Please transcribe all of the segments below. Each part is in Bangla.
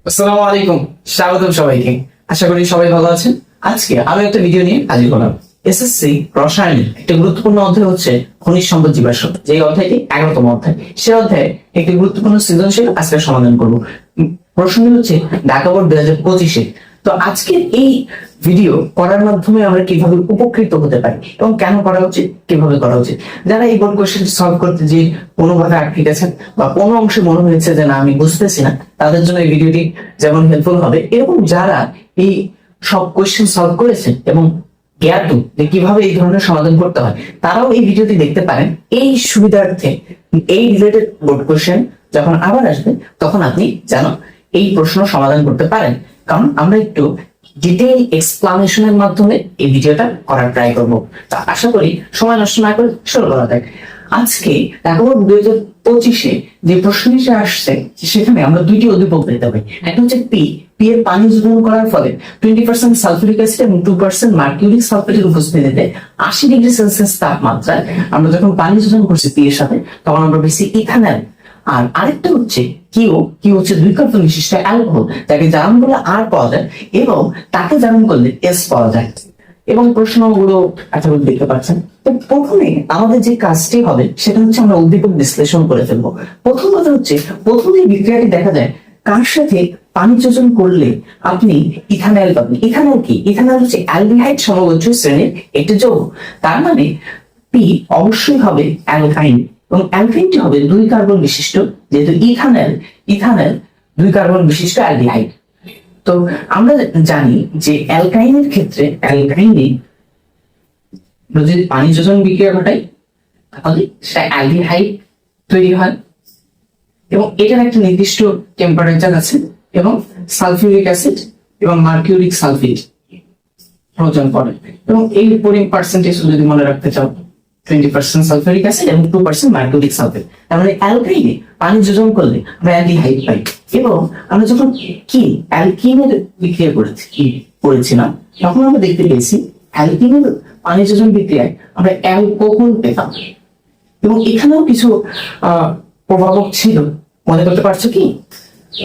আসসালামু আলাইকুম, স্বাগতম সবাইকে। আশা করি সবাই ভালো আছেন। আজকে আরো একটা ভিডিও নিয়ে হাজির হলাম। এসএসসি রসায়নের একটা গুরুত্বপূর্ণ অধ্যায় হচ্ছে খনিজ সম্পদ জীবাশ্ম, যে অধ্যায়টি 11তম অধ্যায়। সে অধ্যায়ে একটি গুরুত্বপূর্ণ সৃজনশীল আজকে সমাধান করব। প্রশ্নটি হচ্ছে ঢাকা বোর্ড 2025-এ। তো আজকের এই ভিডিও করার মাধ্যমে আমরা কিভাবে উপকৃত হতে পারি এবং কেন করা উচিত, কিভাবে করা উচিত। যারা এই বোর্ড কোশ্চেন সলভ করতে যে কোনোভাবে আটকে গেছেন বা কোনো অংশে মনে হয়েছে যে না আমি বুঝতেছি না, তাদের জন্য এই ভিডিওটি যেমন হেল্পফুল হবে, এরকম যারা এই সব কোশ্চেন সলভ করেছেন এবং জ্ঞাত যে কিভাবে এই ধরনের সমাধান করতে হয়, তারাও এই ভিডিওটি দেখতে পারেন। এই সুবিধার্থে এই রিলেটেড বোর্ড কোশ্চেন যখন আবার আসবে তখন আপনি যেন এই প্রশ্ন সমাধান করতে পারেন। কারণ আমরা একটু ডিটেইল এক্সপ্লানেশনের মাধ্যমে এই ভিডিওটা করার ট্রাই করব। তা আশা করি সময় নষ্ট না করে শুরু করা যাক। আজকে ঢাকা বোর্ড 2025-এ যে প্রশ্নটি আসছে সেখানে আমরা দুইটি উদ্দীপক পেতে পাই। একটা হচ্ছে পি এর পানি যোজন করার ফলে 20% সালফিউরিক অ্যাসিড এবং 2% মার্কিউরিক সালফেটের উপস্থিতিতে 80 ডিগ্রি সেলসিয়াস তাপমাত্রায় আমরা যখন পানি যোজন করছি পি এর সাথে, তখন আমরা বেশি ইথানল। আর আরেকটা হচ্ছে কিউ হচ্ছে 2 কার্বন বিশিষ্ট অ্যালকোহল, যাকে জারণ করলে আর পাওয়া যায় এবং তাকে জারণ করলে এস পাওয়া যায়। এবং প্রশ্নগুলো আশা করি দেখতে পাচ্ছেন। তো প্রথমে আমাদের যে কাজটি হবে সেটা হচ্ছে আমরা উদ্দীপক বিশ্লেষণ করে ফেলবো। প্রথম কথা হচ্ছে, প্রথমে বিক্রিয়াটি দেখা যায় কার সাথে পানি যোজন করলে আপনি ইথানল পাবেন। ইথানল কি? ইথানল হচ্ছে অ্যালডিহাইড সমগোত্রীয় শ্রেণীর একটি যৌগ। তার মানে পি অবশ্যই হবে অ্যালকাইন এবং অ্যালকাইনটি হবে 2 কার্বন বিশিষ্ট, যেহেতু ইথানল 2 কার্বন বিশিষ্ট অ্যালডিহাইড। তো আমরা জানি যে অ্যালকাইনের ক্ষেত্রে অ্যালকাইনে যদি পানি যোজন বিক্রিয়া ঘটায় তাহলে সেটা অ্যালডিহাইড তৈরি হয় এবং এটার একটা নির্দিষ্ট টেম্পারেচার আছে এবং সালফিউরিক অ্যাসিড এবং মার্কিউরিক সালফেট প্রয়োজন পড়ে। এবং এই পার্সেন্টেজ যদি মনে রাখতে চাও, 20% সালফিউরিক অ্যাসিড এবং 2% মার্কিউরিক সালফেট। তার মানে অ্যালকাইনে পানি যোজন করলে আমরা অ্যালডিহাইড পাই। এবং আমরা যখন অ্যালকিনের বিক্রিয়া করেছিলাম তখন আমরা দেখতে পেয়েছি অ্যালকিনের পানি যোজন বিক্রিয়ায় আমরা অ্যালকোহল পেতাম। এবং এখানেও কিছু প্রভাবক ছিল, মনে করতে পারছো কি?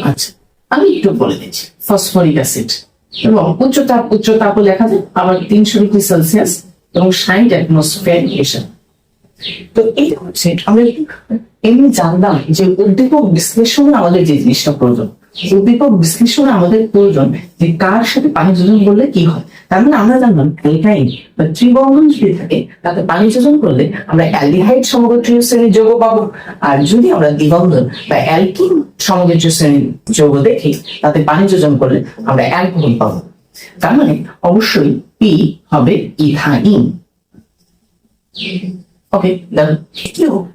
আচ্ছা, আমি একটু বলে দিচ্ছি। ফসফরিক অ্যাসিড এবং উচ্চ তাপও লেখা যায়, আবার 300 ডিগ্রি সেলসিয়াস এবং 60 অ্যাটমসফিয়ার প্রেসার। তো এইটা হচ্ছে আমরা এমনি জানলাম যে উদ্দীপক বিশ্লেষণে আমাদের যে জিনিসটা প্রয়োজন, উদ্দীপক বিশ্লেষণে আমাদের প্রয়োজন যে কার সাথে পানি যোজন করলে কি হয়। তার মানে আমরা জানলাম অ্যালকাইন বা ত্রিবন্ধন যদি থাকে তাতে পানি যোজন করলে আমরা অ্যালডিহাইড সমগোত্রীয় শ্রেণীর যৌগ পাবো। আর যদি আমরা দ্বিবন্ধন বা অ্যালকিন সমগোত্রীয় শ্রেণীর যৌগ দেখি তাতে পানি যোজন করলে আমরা অ্যালকোহল পাবো। তার মানে অবশ্যই পি হবে ইথাইন। ওকে,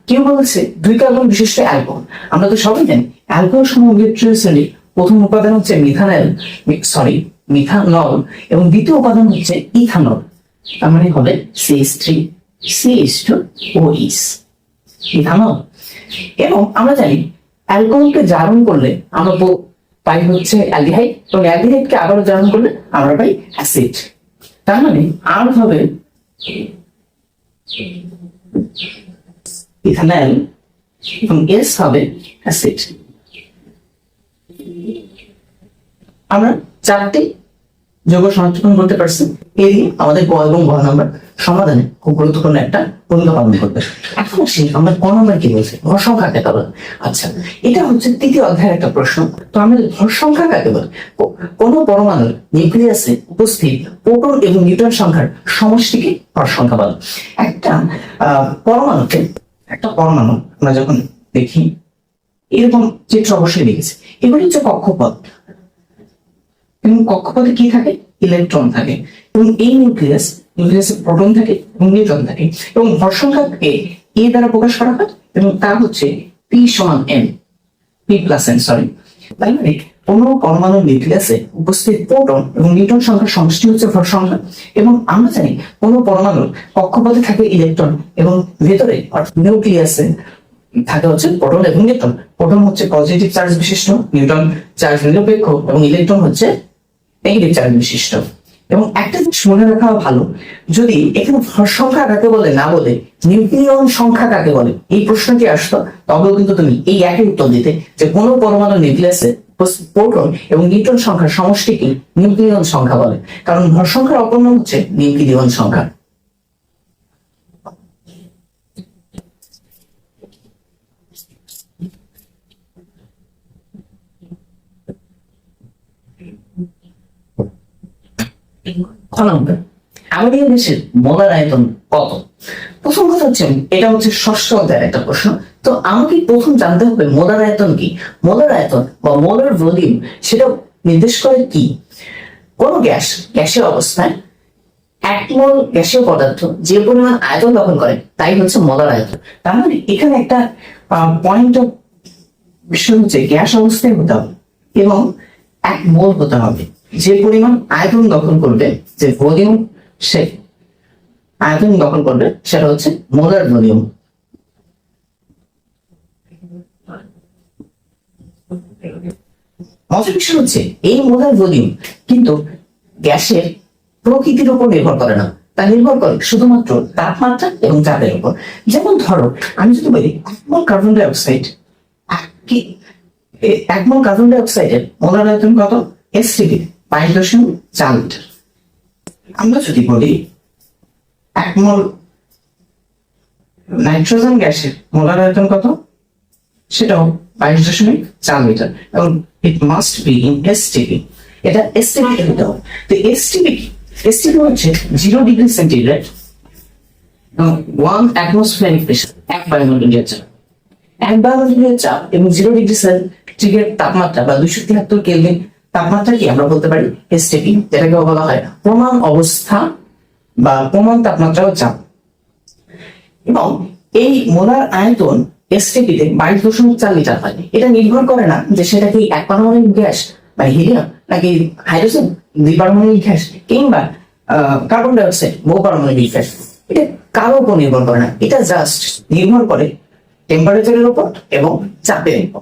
কেউ বলছে 2 কার্বন বিশিষ্ট অ্যালকোহল। আমরা তো সবাই জানি অ্যালকোহল সমগোত্রীয় শ্রেণীর প্রথম উপাদান হচ্ছে মিথানল এবং দ্বিতীয় উপাদান হচ্ছে ইথানল। তার মানে হবে CH3CH2OH ইথানল। এবং আমরা জানি অ্যালকোহলকে জারণ করলে আমরা পাই হচ্ছে অ্যালডিহাইড এবং অ্যালডিহাইডকে আবারও জারণ করলে আমরা পাই অ্যাসিড। তার মানে আর হবে ইথানল এবং এস হবে অ্যাসিড। আমরা 4টি যৌগ শনাক্তকরণ করতে পারছি। এই আমাদের ক এবং গ নাম্বার সমাধানে খুব গুরুত্বপূর্ণ একটা ভূমিকা পালন করবে। এখন আসি আমরা ক নাম্বার কি বলছি, ভর সংখ্যা কাকে বলে। আচ্ছা, এটা হচ্ছে 3য় অধ্যায়ের একটা প্রশ্ন। তো আমাদের ভর সংখ্যা কাকে বলে? কোন পরমাণুর নিউক্লিয়াসে উপস্থিত প্রোটন এবং নিউট্রন সংখ্যার সমষ্টিকে ভর সংখ্যা বলে। একটা পরমাণু আমরা যখন দেখি এরকম চিত্র অবশ্যই দেখেছি। এগুলি হচ্ছে কক্ষপথ এবং কক্ষপথে কি থাকে? ইলেকট্রন থাকে এবং এই নিউক্লিয়াসে প্রোটন থাকে এবং নিউট্রন থাকে এবং ভর সংখ্যাকে এ দ্বারা প্রকাশ করা হয় এবং তা হচ্ছে P+n। তাই মানে কোন পরমাণুর নিউক্লিয়াসে উপস্থিত প্রোটন এবং নিউট্রন সংখ্যার সমষ্টি হচ্ছে ভর সংখ্যা। এবং আমরা জানি কোন পরমাণুর কক্ষপথে থাকে ইলেকট্রন এবং ভেতরে নিউক্লিয়াসে থাকে হচ্ছে প্রোটন এবং নিউট্রন। প্রোটন হচ্ছে পজিটিভ চার্জ বিশিষ্ট, নিউট্রন চার্জ নিরপেক্ষ এবং ইলেকট্রন হচ্ছে নেগেটিভ চার্জ বিশিষ্ট। এবং একটা জিনিস মনে রাখা ভালো, যদি এখানে ভর সংখ্যা কাকে বলে না বলে নিউক্লিয়ন সংখ্যা কাকে বলে এই প্রশ্নটি আসতো, তবেও কিন্তু তুমি এই একই উত্তর দিতে যে কোনো পরমাণু নিউক্লিয়াসে প্রোটন এবং নিউট্রন সংখ্যার সমষ্টিকে নিউক্লিয়ন সংখ্যা বলে, কারণ ভর সংখ্যার অপর নাম হচ্ছে নিউক্লিয়ন সংখ্যা। আমাদের দেশের মোলার আয়তন কত? প্রথম কথা হচ্ছে, এটা হচ্ছে ষষ্ঠ অধ্যায়ের একটা প্রশ্ন। তো আমাকে প্রথম জানতে হবে মোলার আয়তন কি। মোলার আয়তন বা মোলার ভলিউম সেটা নির্দেশ করে কি? কোন গ্যাসের অবস্থায় 1 মোল গ্যাসীয় পদার্থ যে পরিমাণ আয়তন দখল করে তাই হচ্ছে মোলার আয়তন। তার মানে এখানে একটা পয়েন্ট অফ বিষয় হচ্ছে গ্যাস অবস্থায় হতে হবে এবং 1 মোল হতে হবে। যে পরিমাণ আয়তন দখল করবে, যে ভলিউম সে আয়তন দখল করবে, সেটা হচ্ছে মোলার ভলিউম। মজার বিষয় হচ্ছে এই মোলার ভলিউম কিন্তু গ্যাসের প্রকৃতির উপর নির্ভর করে না, তা নির্ভর করে শুধুমাত্র তাপমাত্রা এবং চাপের উপর। যেমন ধরো, আমি যদি বলি 1 মোল কার্বন ডাই অক্সাইড, 1 মোল কার্বন ডাই অক্সাইডের মোলার আয়তন কত? STP 22.4 litre. আমরা যদি বলি 1 মোল নাইট্রোজেন গ্যাসের মোলার আয়তন কত? সেটাও 22.4 লিটার, এবং it must be in STP। এটা STP কে দিতে হবে। তো STP কি? STP হচ্ছে 0 ডিগ্রি সেন্টিগ্রেড এবং 1 অ্যাটমসফিয়ারিক প্রেসার, 1 বায়ুমণ্ডলীয় চাপ। 1 বায়ুমণ্ডলীয় চাপ এবং 0 ডিগ্রি সেন্টিগ্রেড তাপমাত্রা বা 273 কেলভিন তাপমাত্রা কি আমরা বলতে পারি STP, যেটাকে বলা হয় প্রমাণ অবস্থা বা প্রমাণ তাপমাত্রা ও চাপ। এবং এই মোলার আয়তন STP তে 22.4 লিটার হয়। এটা নির্ভর করে না যে সেটা কি এক পারমাণবিক গ্যাস বা হিলিয়াম, নাকি হাইড্রোজেন দ্বিপারমাণবিক গ্যাস, কিংবা কার্বন ডাই অক্সাইড বহু পারমাণবিক গ্যাস। এটা কারোর উপর নির্ভর করে না, এটা জাস্ট নির্ভর করে টেম্পারেচারের উপর এবং চাপের উপর,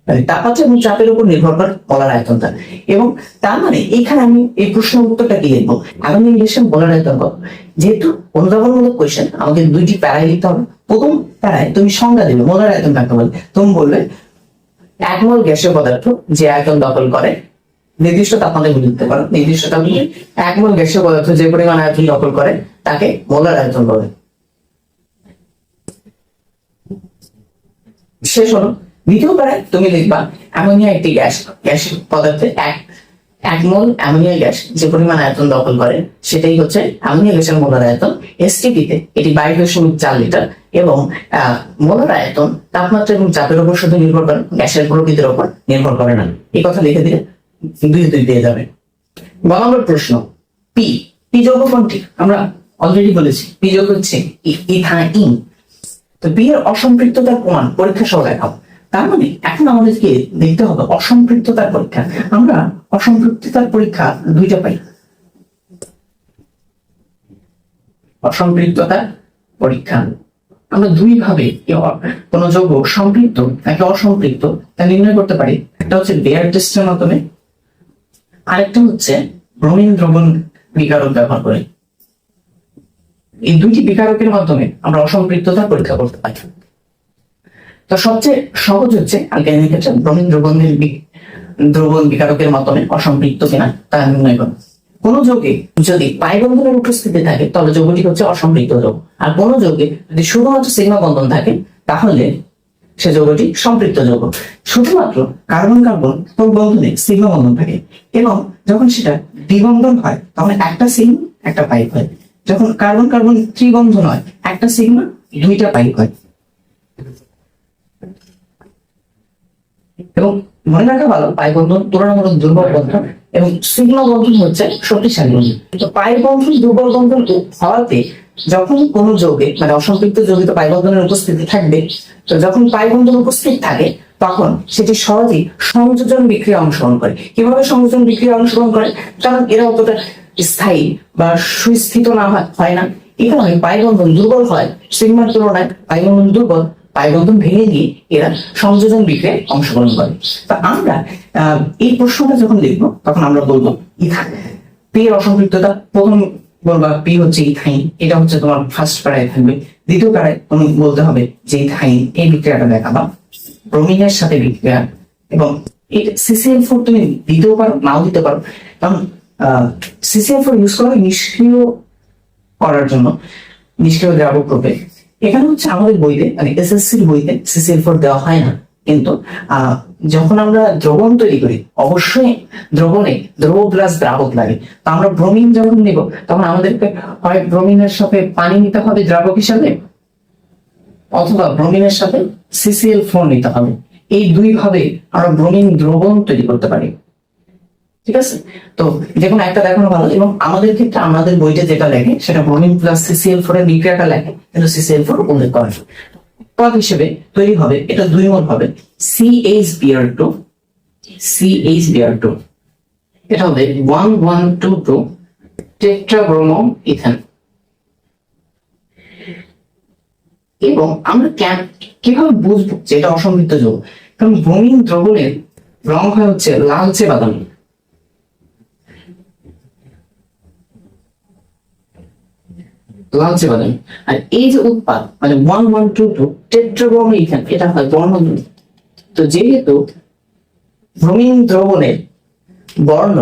মানে তাপমাত্রা এবং চাপের উপর নির্ভর করে মোলার আয়তনটা। এবং তার মানে এখানে আমি এই প্রশ্নের উত্তরটা কি লিখবো? আগামী ইংলিশে মোলার আয়তন কত? যেহেতু অনুধাবনমূলক কোয়েশ্চেন, আমাকে 2টি প্যারায় লিখতে হবে। প্রথম প্যারায় তুমি সংজ্ঞা দেবে মোলার আয়তন কাকে বলে। তুমি বলবে 1 মোল গ্যাসীয় পদার্থ যে আয়তন দখল করে, নির্দিষ্ট তাপমাত্রায় লিখতে পারো, নির্দিষ্ট তাপমাত্রায় 1 মোল গ্যাসীয় পদার্থ যে পরিমাণ আয়তন দখল করে তাকে মোলার আয়তন বলে। শেষ হলো। দ্বিতীয় প্যারায় তুমি লিখবা অ্যামোনিয়া একটি গ্যাস পদার্থে 1 মোল অ্যামোনিয়া গ্যাস যে পরিমাণ আয়তন দখল করে সেটাই হচ্ছে অ্যামোনিয়া গ্যাসের মোলার আয়তন। STP তে এটি 22.4 লিটার এবং মোলার আয়তন তাপমাত্রা এবং চাপের উপর শুধু নির্ভর করে, গ্যাসের প্রকৃতির উপর নির্ভর করে না। এই কথা লিখে দিলে 2 পেয়ে যাবে। 12 নম্বর প্রশ্ন, পি যৌগ কোনটি? আমরা অলরেডি বলেছি পি যৌগ হচ্ছে ইথাইন। তো পি এর অসম্পৃক্ততার প্রমাণ পরীক্ষা সহ দেখাবো। তার মানে এখন আমাদেরকে দেখতে হবে অসম্পৃক্ততার পরীক্ষা। আমরা অসম্পৃক্ততার পরীক্ষা 2টা পাই। অসম্পৃক্ততার পরীক্ষা আমরা 2 ভাবে কোন যৌগ সম্পৃক্ত নাকি অসম্পৃক্ত তা নির্ণয় করতে পারি। একটা হচ্ছে বেয়ার টেস্টের মাধ্যমে, আরেকটা হচ্ছে ব্রোমিন দ্রবণ বিকারক ব্যবহার করে। এই 2টি বিকারকের মাধ্যমে আমরা অসম্পৃক্ততার পরীক্ষা করতে পারি। তো সবচেয়ে সহজ হচ্ছে অ্যালকাইনের ক্ষেত্রে ব্রোমিন দ্রবণ বিকারকের মাধ্যমে অসম্পৃক্ত কিনা তা নির্ণয় করা। কোন যৌগে যদি পাই বন্ধনের উপস্থিতি থাকে তাহলে যৌগটি হচ্ছে অসম্পৃক্ত যৌগ, আর কোন যৌগে যদি শুধুমাত্র সিগমা বন্ধন থাকে তাহলে সে যৌগটি সম্পৃক্ত যৌগ। শুধুমাত্র কার্বন কার্বন বন্ধনে সিগমা বন্ধন থাকে এবং যখন সেটা দ্বিবন্ধন হয় তখন একটা সিগমা একটা পাইপ হয়। যখন কার্বন কার্বন ত্রিবন্ধন হয় একটা সিগমা 2টা পাইপ হয়। এবং মনে রাখা ভালো, পাই বন্ধন তুলনামূলক দুর্বল বন্ধন এবং সিগমা বন্ধন হচ্ছে শক্তিশালী বন্ধন। তো পাই বন্ধন দুর্বল বন্ধন হওয়াতে যখন কোন যৌগে মানে অসম্পৃক্ত যৌগে তো পাই বন্ধনের উপস্থিতি থাকবে, তো যখন পাই বন্ধন উপস্থিত থাকে তখন সেটি সহজেই সংযোজন বিক্রিয়া অংশগ্রহণ করে। কিভাবে সংযোজন বিক্রিয়া অংশগ্রহণ করে? কারণ এরা অতটা স্থায়ী বা সুস্থিত না হয় না, এই কারণে পাই বন্ধন দুর্বল হয়। সিগমার তুলনায় পাই বন্ধন দুর্বল, পাই বন্ধন ভেঙে গিয়ে এরা সংযোজন বিক্রিয়ায় অংশগ্রহণ করে। তা আমরা এই প্রশ্নটা যখন লিখবো তখন আমরা বলবো ইথাইন। পি এর অসম্পৃক্ততা প্রথম বলবা পি হচ্ছে ইথাইন, এটা হচ্ছে তোমার ফার্স্ট প্যারায় থাকবে। দ্বিতীয় প্যারায় তুমি বলতে হবে যে ইথাইন এই বিক্রিয়াটা দেখাবা ব্রোমিনের সাথে বিক্রিয়া, এবং এটা CCl4 তুমি দিতেও পারো, নাও দিতে পারো, কারণ CCl4 ইউজ করা নিষ্ক্রিয় করার জন্য, নিষ্ক্রিয় দ্রাবক রূপে। এখানে হচ্ছে আমাদের বইতে মানে এসএসসির বইতে CCl4 দেওয়া হয় না, কিন্তু যখন আমরা দ্রবণ তৈরি করি অবশ্যই দ্রবণে দ্রব প্লাস দ্রাবক লাগে। তো আমরা ব্রোমিন যখন নিব তখন আমাদেরকে হয় ব্রোমিনের সাথে পানি নিতে হবে দ্রাবক হিসাবে, অথবা ব্রোমিনের সাথে CCl4 নিতে হবে। এই দুই ভাবে আমরা ব্রোমিন দ্রবণ তৈরি করতে পারি। ঠিক আছে, তো যে কোনো একটা দেখানো ভালো। এবং আমাদের ক্ষেত্রে আমাদের বইতে যেটা লেখে সেটা ব্রোমিন প্লাস CCl4 এর বিক্রিয়াটা লেখে, কিন্তু CCl4 উল্লেখ করা হয়। পদ হিসেবে তৈরি হবে, এটা 2 মোল হবে CHBr2, CHBr2, এটা হবে 1122 টেট্রাব্রোমো ইথেন। এবং আমরা কিভাবে বুঝবো যে এটা অসম্পৃক্ত যৌগ? কারণ ব্রোমিন দ্রবণের রং হয় হচ্ছে লালচে বাদামি, লালচে বাদামি। আর এই যে উৎপাদ মানে 1122 টেট্রাব্রোমো ইথেন, এটা হয় বর্ণহীন। তো যেহেতু ব্রোমিন দ্রবণের বর্ণ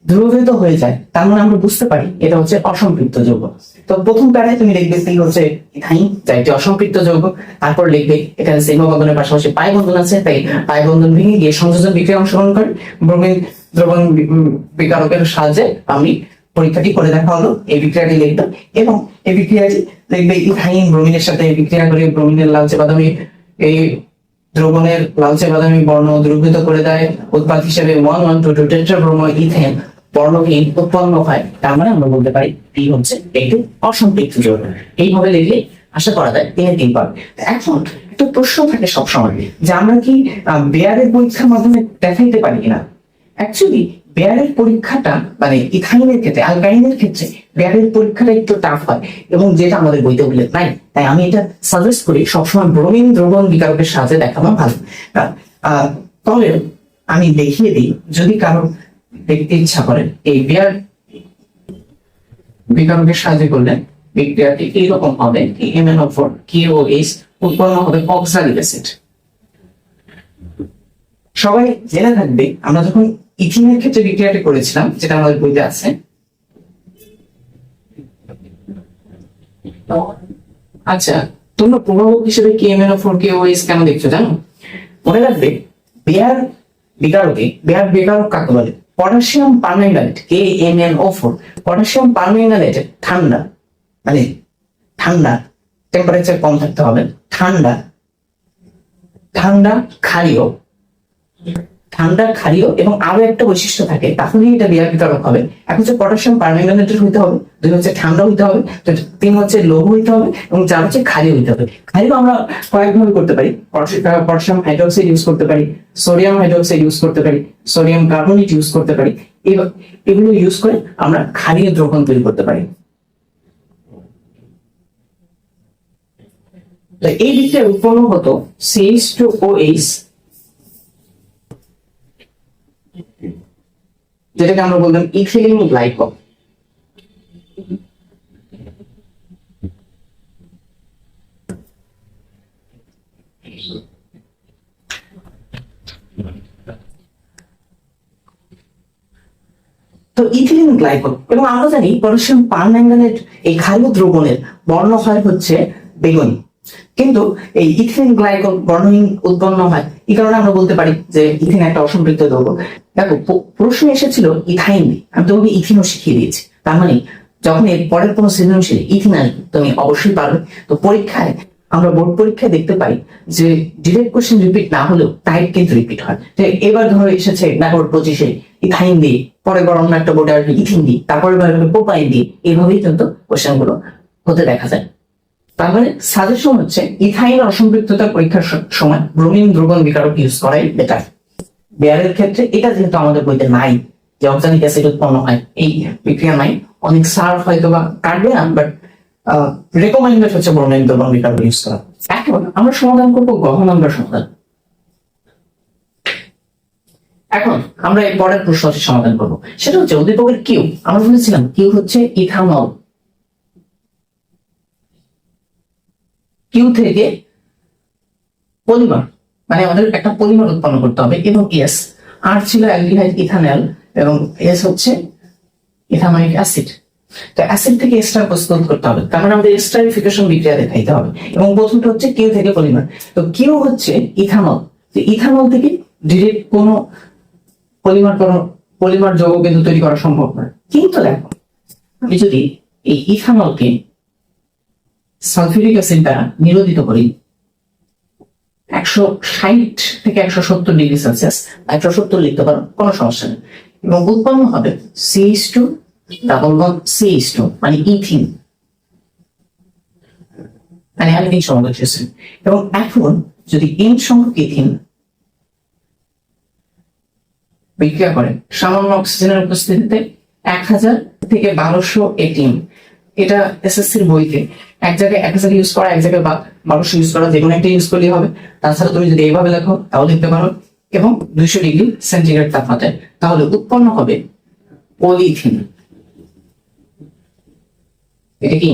ধ্রুবীভূত হয়ে যায়, তার মানে আমরা বুঝতে পারি এটা হচ্ছে অসম্পৃক্ত যৌগ। তো প্রথম প্যারায় তুমি লিখবে কি হচ্ছে ইথাইন, যা একটি অসম্পৃক্ত যৌগ। তারপর লিখবে এখানে সিগমা বন্ধনের পাশাপাশি পাই বন্ধন আছে, তাই পাই বন্ধন ভেঙে গিয়ে সংযোজন বিক্রিয়া অংশগ্রহণ করে ব্রোমিন দ্রবণ বিকারকের সাহায্যে আমি পরীক্ষাটি করে দেখা হলো। এই বিক্রিয়াটি লিখবে এবং এই বিক্রিয়াটি লিখবে ইথাইন ব্রোমিনের সাথে বিক্রিয়া করে ব্রোমিনের লালচে বাদামি এই দ্রবণের লালচে বাদামি বর্ণ দ্রবীভূত করে দেয়। উৎপাদ হিসেবে 1122 টেট্রাব্রোমো ইথেন বর্ণহীন উৎপন্ন হয়। তার মানে আমরা বলতে পারি এই হচ্ছে একটি অসম্পৃক্ত যৌগ। এইভাবে লিখলে আশা করা যায় 3 পাবে। এখন একটা প্রশ্ন থাকে সবসময় যে আমরা কি বেয়ারের পরীক্ষার মাধ্যমে দেখাইতে পারি কিনা। অ্যাকচুয়ালি বেয়ারের পরীক্ষাটা মানে ইথাইনের ক্ষেত্রে, অ্যালকাইনের ক্ষেত্রে বেয়ারের পরীক্ষাটা একটু টাফ হয় এবং যেটা আমাদের বইতে উল্লেখ নাই। তাই আমি এটা সাজেস্ট করি সবসময় ব্রোমিন দ্রবণ বিকারকের সাহায্যে দেখানো ভালো। তবে আমি দেখিয়ে দিই, যদি কারো দেখতে ইচ্ছা করেন এই বেয়ার বিকারকের সাহায্যে করলে বিক্রিয়াটি এইরকম হবে, MnO4 KOH উৎপন্ন হবে অক্সালিক অ্যাসিড। সবাই জেনে থাকবে আমরা যখন ইথিনের ক্ষেত্রে বিক্রিয়াটি করেছিলাম, যেটা আমাদের বইতে আছে। আচ্ছা, তোমরা প্রভাবক হিসেবে KMnO4 KOH কেন দেখছো জানো? মনে রাখবে বেয়ার বিকারকে, বেয়ার বিকারক কাকে বলে? Potassium permanganate KMnO4। Potassium permanganate ঠান্ডা, মানে ঠান্ডা টেম্পারেচার কম থাকতে হবে, ঠান্ডা ঠান্ডা ক্ষারীয়, ঠান্ডা ক্ষারীয় এবং আরো একটা বৈশিষ্ট্য থাকে, তাহলেই এটা বিয়ার বিকারক হবে। এক হচ্ছে পটাশিয়াম পারম্যাঙ্গানেটের হইতে হবে, 2 হচ্ছে ঠান্ডা হইতে হবে, 3 হচ্ছে লৌহ হইতে হবে এবং 4 হচ্ছে ক্ষারীয় হইতে হবে। ক্ষারীয় আমরা কয়েকভাবে করতে পারি, পটাশিয়াম হাইড্রোক্সাইড ইউজ করতে পারি, সোডিয়াম হাইড্রোক্সাইড ইউজ করতে পারি, সোডিয়াম কার্বনেট ইউজ করতে পারি। এগুলো ইউজ করে আমরা ক্ষারীয় দ্রবণ তৈরি করতে পারি। এই বিক্রিয়া উৎপন্ন হতো CH2OH, যেটাকে আমরা বলতাম ইথিলিন গ্লাইকল। তো ইথিলিন গ্লাইকল, এবং আমরা জানি পটাশিয়াম পারম্যাঙ্গানেট এই ক্ষারীয় দ্রবণের বর্ণ হয় হচ্ছে বেগুনি, কিন্তু এই ইথিলিন গ্লাইকল বর্ণহীন উৎপন্ন হয়। এই কারণে আমরা বলতে পারি যে ইথিন একটা অসম্পৃক্ত যৌগ। দেখো প্রশ্ন এসেছিল ইথাইন, আমি তোমাকে ইথিনও শিখিয়ে দিয়েছি। তার মানে যখন এর পরের কোনো সৃজনশীলে ইথিন আসবে তুমি অবশ্যই পারবে। তো পরীক্ষায় আমরা বোর্ড পরীক্ষায় দেখতে পাই যে ডিরেক্ট কোশ্চেন রিপিট না হলেও টাইপ কিন্তু রিপিট হয়। তো এবার ধরো এসেছে বোর্ড 25-এ ইথাইন দিয়ে, পরে বড় অন্য একটা বোর্ডে আসবে ইথিন দিয়ে, তারপরে প্রোপাইন দিয়ে, এইভাবেই কিন্তু কোশ্চেন গুলো হতে দেখা যায়। তার মানে সাজেশন হচ্ছে ইথাইনের অসম্পৃক্ততা পরীক্ষার সময় ব্রোমিন দ্রবণ বিকারক ইউজ করাই বেটার। বেয়ারের ক্ষেত্রে এটা যেহেতু আমাদের বইতে নাই যে অক্সালিক অ্যাসিড উৎপন্ন হয়, এই বিক্রিয়া নাই, অনেক স্যার হয়তো বা কাটবে না, বাট রেকমেন্ডেড হচ্ছে ব্রোমিন দ্রবণ বিকারক ইউজ করা। এখন আমরা সমাধান করবো গহ নাম্বার সমাধান। এখন আমরা এই পরের প্রশ্নটি সমাধান করবো, সেটা হচ্ছে উদ্দীপকের কিউ। আমরা বলেছিলাম কিউ হচ্ছে ইথানল, কিউ থেকে পলিমার মানে আমাদের একটা পলিমার উৎপন্ন করতে হবে এবং আর ছিল অ্যালডিহাইড ইথানল এবং এস হচ্ছে ইথানোয়িক অ্যাসিড। তো অ্যাসিড থেকে এস্টার প্রস্তুত করতে হবে, তার মানে আমাদের এস্টারিফিকেশন বিক্রিয়া দেখাইতে হবে। এবং প্রথমটা হচ্ছে কিউ থেকে পলিমার। তো কিউ হচ্ছে ইথানল, তো ইথানল থেকে ডিরেক্ট কোনো পলিমার যৌগ কিন্তু তৈরি করা সম্ভব নয়। কিন্তু দেখো, আমি যদি এই ইথানলকে সালফিউরিক অ্যাসিড দ্বারা নিরোধিত করি 160 থেকে 170 ডিগ্রি সেলসিয়াস, 170 লিখতে পারো, কোনো সমস্যা নেই, এবং উৎপন্ন হবে CH2 ডাবল বন্ড CH2 মানে ইথিন, মানে অ্যালকিন সমন্বয়। এবং এখন যদি n সংখ্যক ইথিন বিক্রিয়া করে সামান্য অক্সিজেনের উপস্থিতিতে 1000 থেকে 1200 ATM, এটা এসএসসির বইতে এক জায়গায় 1000 ইউজ করা, এক জায়গায় 1200 ইউজ করা, যে কোনো একটা ইউজ করলেই হবে। তাছাড়া তুমি যদি এইভাবে লেখো তাও লিখতে পারো, এবং 200 ডিগ্রি সেন্টিগ্রেড তাপমাত্রায়, তাহলে উৎপন্ন হবে পলিথিন। এটা কি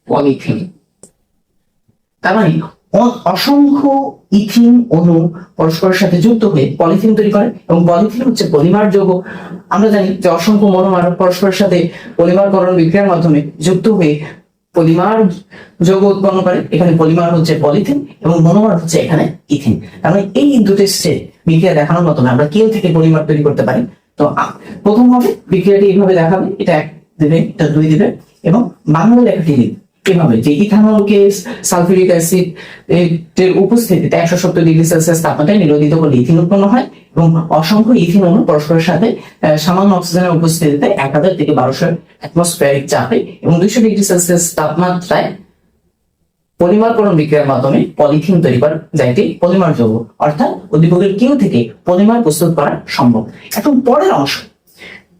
পলিথিন? তার মানে অসংখ্য ইথিন অণু পরস্পরের সাথে যুক্ত হয়ে পলিথিন তৈরি করে, এবং পলিথিন হচ্ছে পলিমার যৌগ। আমরা জানি যে অসংখ্য মনোমার পরস্পরের সাথে পলিমারকরণ বিক্রিয়ার মাধ্যমে যুক্ত হয়ে পলিমার যৌগ উৎপন্ন করে। এখানে পলিমার হচ্ছে পলিথিন এবং মনোমার হচ্ছে এখানে ইথিন। তার মানে এই দুটো স্টেপ বিক্রিয়া দেখানোর মাধ্যমে আমরা কেউ থেকে পলিমার তৈরি করতে পারি। তো প্রথম হবে বিক্রিয়াটি এইভাবে দেখাবে, এটা 1 দিবে, এটা 2 দিবে, এবং বাংলা লেখাটি দিবে এভাবে যে ইথানলকে সালফিউরিক অ্যাসিড এর উপস্থিতিতে 170 ডিগ্রি সেলসিয়াস তাপমাত্রায় নিরোধিত করলে ইথিন উৎপন্ন হয়, এবং অসংখ্য ইথিন অণু পরস্পরের সাথে সামান্য অক্সিজেনের উপস্থিতিতে 1000 থেকে 1200 অ্যাটমসফিয়ারিক চাপে এবং 200 ডিগ্রি সেলসিয়াস তাপমাত্রায় পলিমারকরণ বিক্রিয়ার মাধ্যমে পলিথিন তৈরি করে, যা একটি পলিমার যৌগ। অর্থাৎ উদ্দীপকের কিউ থেকে পলিমার প্রস্তুত করা সম্ভব। এখন পরের অংশ,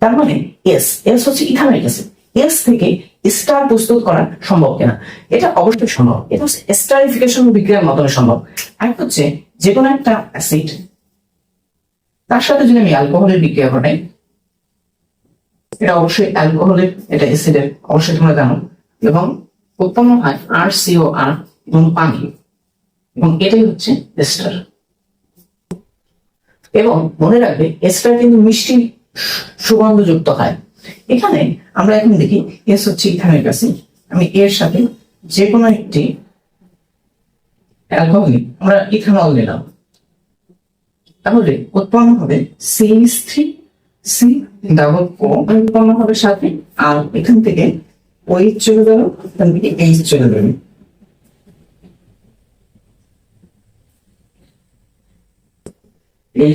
তার মানে এস হচ্ছে ইথানোয়িক অ্যাসিড, এস থেকে স্টার প্রস্তুত করা সম্ভব কিনা? এটা অবশ্যই সম্ভব, এটা হচ্ছে স্টারিফিকেশন বিক্রিয়ার মাধ্যমে সম্ভব। আর হচ্ছে যে কোনো একটা অ্যাসিড তার সাথে যদি আমি অ্যালকোহলের বিক্রিয়া ঘটাই, এটা অবশ্যই অ্যালকোহলের, এটা অ্যাসিডের, অবশ্যই তোমরা জানো, এবং উৎপন্ন হয় RCOR এবং পানি, এবং এটাই হচ্ছে এস্টার। এবং মনে রাখবে এস্টার কিন্তু মিষ্টি সুগন্ধযুক্ত হয়। এখানে আমরা এখন দেখি এস হচ্ছে ইথানোয়িক অ্যাসিড, আমি এর সাথে যে কোনো একটি অ্যালকোহল, আমরা ইথানল নিলাম, তাহলে উৎপন্ন হবে CH3C ডাবল O, উৎপন্ন হবে সাথে, আর এখান থেকে OH চলে গেল, এখান থেকে H চলে গেল,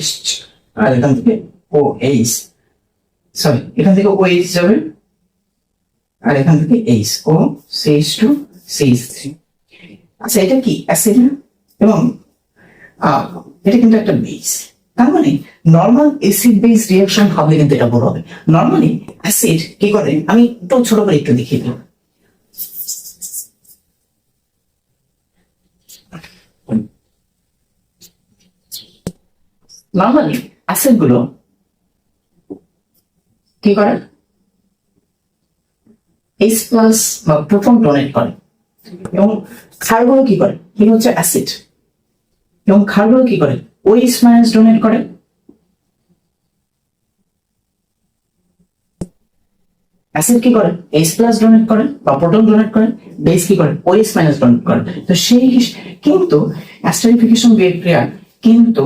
H, আর এখান থেকে OH, সরি এখান থেকে OH যাবে, আর এখান থেকে H, O CH2 CH3। আচ্ছা, এটা কি অ্যাসিড, এবং এটা কিন্তু একটা বেস। তার মানে নর্মাল অ্যাসিড বেস রিঅ্যাকশন হবে, কিন্তু এটা বড় হবে। নর্মালি অ্যাসিড কি করে, আমি একটু ছোট করে একটু দেখিয়ে দিই। নর্মালি অ্যাসিড গুলো কি করে, H+ বা প্রোটন ডোনেট করে, এবং ক্ষারগুলো কি করে, কি হচ্ছে অ্যাসিড, এবং ক্ষারগুলো কি করে OH- ডোনেট করে। অ্যাসিড কি করে H+ ডোনেট করে বা প্রোটন ডোনেট করে, বেস কি করে OH- ডোনেট করে। তো সেই কিন্তু অ্যাস্টারিফিকেশন বিক্রিয়া কিন্তু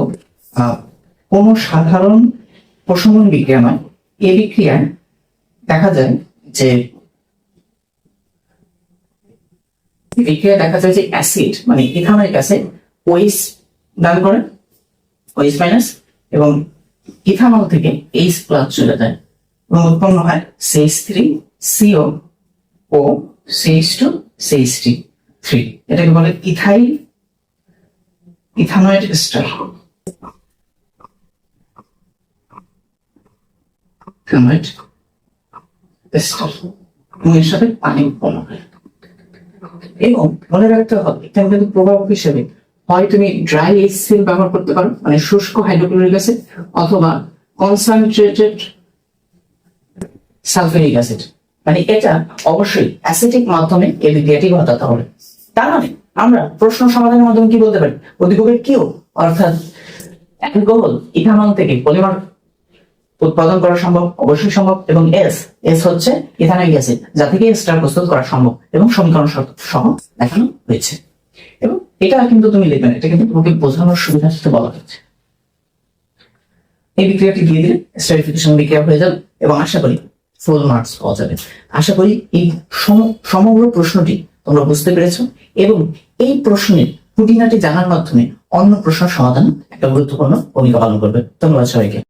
কোনো সাধারণ প্রশমন বিক্রিয়া নয়। এই বিক্রিয়ায় দেখা যায় যে অ্যাসিড মানে ইথানোয়িক অ্যাসিড OH দান করে, OH- এবং ইথানল থেকে H+ চলে যায়, এবং উৎপন্ন হয় CH3CO ও CH2 CH3। এটাকে বলে ইথানোয়েট এস্টার। এর সাথে পানি উৎপন্ন হয়। এবং মনে রাখতে হবে এখানে কিন্তু প্রভাব হিসেবে হয় তুমি ড্রাই HCl ব্যবহার করতে পারো, মানে শুষ্ক হাইড্রোক্লোরিক অ্যাসিড, অথবা কনসেন্ট্রেটেড সালফিউরিক অ্যাসিড, মানে এটা অবশ্যই অ্যাসিডিক মাধ্যমে এই বিক্রিয়াটি ঘটাতে হবে। তার মানে আমরা প্রশ্ন সমাধানের মাধ্যমে কি বলতে পারি, উদ্দীপকের কিউ অর্থাৎ অ্যালকোহল ইথানল থেকে পলিমার উৎপাদন করা সম্ভব, অবশ্যই সম্ভব। এবং এস হচ্ছে ইথানিক অ্যাসিড, যা থেকে এস্টার প্রস্তুত করা সম্ভব এবং সমীকরণ সহ দেখানো হয়েছে। এবং এটা কিন্তু তুমি লিখবে না, এটা কিন্তু তোমাকে বোঝানোর সুবিধার্থে বলা হয়েছে। এই বিক্রিয়াটি দিয়ে দিলে স্টারিফিকেশন বিক্রিয়া হয়ে যাবে এবং আশা করি ফুল মার্কস পাওয়া যাবে। আশা করি এই সমগ্র প্রশ্নটি তোমরা বুঝতে পেরেছো এবং এই প্রশ্নের খুঁটিনাটি জানার মাধ্যমে অন্য প্রশ্নের সমাধান একটা গুরুত্বপূর্ণ ভূমিকা পালন করবে। ধন্যবাদ সবাইকে।